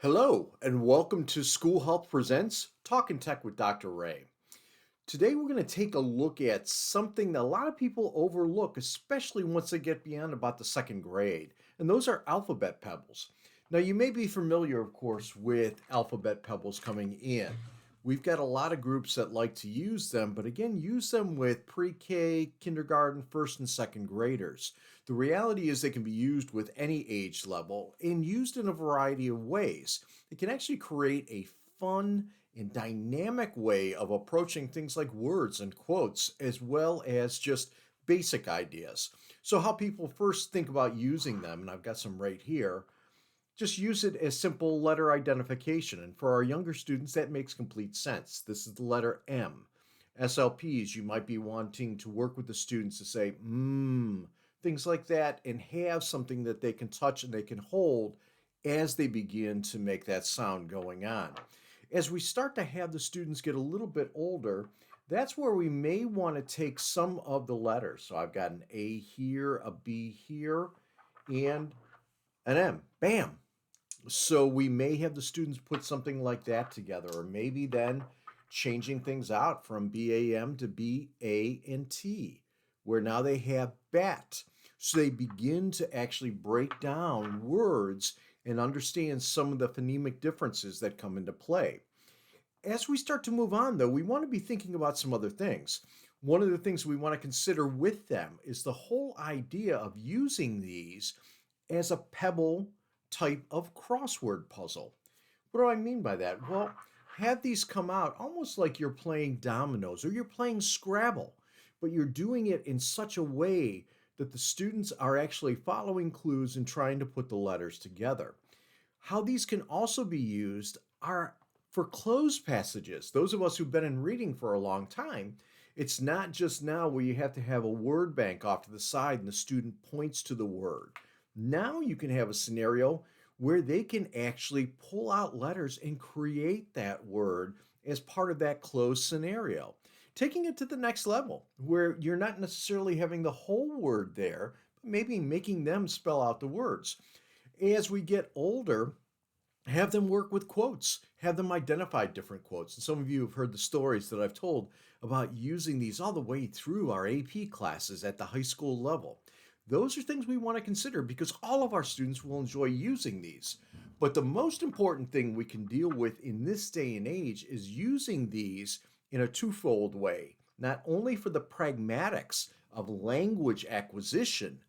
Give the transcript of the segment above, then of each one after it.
Hello, and welcome to School Health Presents Talkin Tech with Dr. Ray. Today, we're going to take a look at something that a lot of people overlook, especially once they get beyond about the second grade, and those are alphabet pebbles. Now, you may be familiar, of course, with alphabet pebbles coming in. We've got a lot of groups that like to use them, but again, use them with pre K, kindergarten, first, and second graders. The reality is they can be used with any age level and used in a variety of ways. It can actually create a fun and dynamic way of approaching things like words and quotes, as well as just basic ideas. So, how people first think about using them, and I've got some right here, just use it as simple letter identification. And for our younger students, that makes complete sense. This is the letter M. SLPs, you might be wanting to work with the students to say, things like that, and have something that they can touch and they can hold as they begin to make that sound going on. As we start to have the students get a little bit older, that's where we may want to take some of the letters. So I've got an A here, a B here, and an M. Bam! So we may have the students put something like that together, or maybe then changing things out from BAM to BA and T, where now they have bat. So they begin to actually break down words and understand some of the phonemic differences that come into play. As we start to move on, though, we want to be thinking about some other things. One of the things we want to consider with them is the whole idea of using these as a pebble type of crossword puzzle. What do I mean by that? Well, have these come out almost like you're playing dominoes or you're playing Scrabble, but you're doing it in such a way that the students are actually following clues and trying to put the letters together. How these can also be used are for closed passages. Those of us who've been in reading for a long time, it's not just now where you have to have a word bank off to the side and the student points to the word. Now you can have a scenario where they can actually pull out letters and create that word as part of that closed scenario. Taking it to the next level, where you're not necessarily having the whole word there, but maybe making them spell out the words. As we get older, have them work with quotes, have them identify different quotes. And some of you have heard the stories that I've told about using these all the way through our AP classes at the high school level. Those are things we want to consider because all of our students will enjoy using these. But the most important thing we can deal with in this day and age is using these in a twofold way, not only for the pragmatics of language acquisition,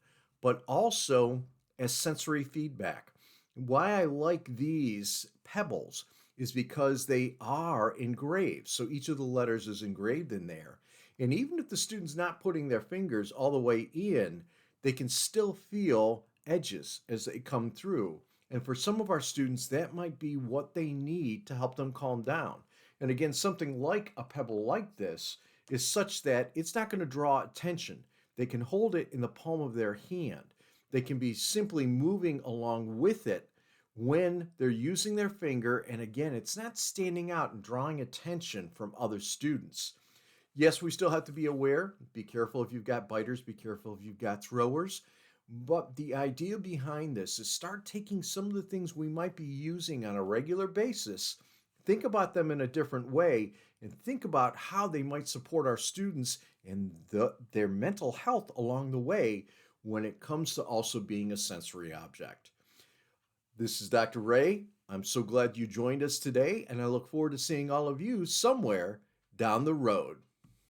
but also as sensory feedback. Why I like these pebbles is because they are engraved. So each of the letters is engraved in there. And even if the student's not putting their fingers all the way in, they can still feel edges as they come through. And for some of our students, that might be what they need to help them calm down. And again, something like a pebble like this is such that it's not going to draw attention. They can hold it in the palm of their hand. They can be simply moving along with it when they're using their finger. And again, it's not standing out and drawing attention from other students. Yes, we still have to be aware. Be careful if you've got biters, be careful if you've got throwers. But the idea behind this is start taking some of the things we might be using on a regular basis, think about them in a different way, and think about how they might support our students and their mental health along the way when it comes to also being a sensory object. This is Dr. Ray. I'm so glad you joined us today, and I look forward to seeing all of you somewhere down the road.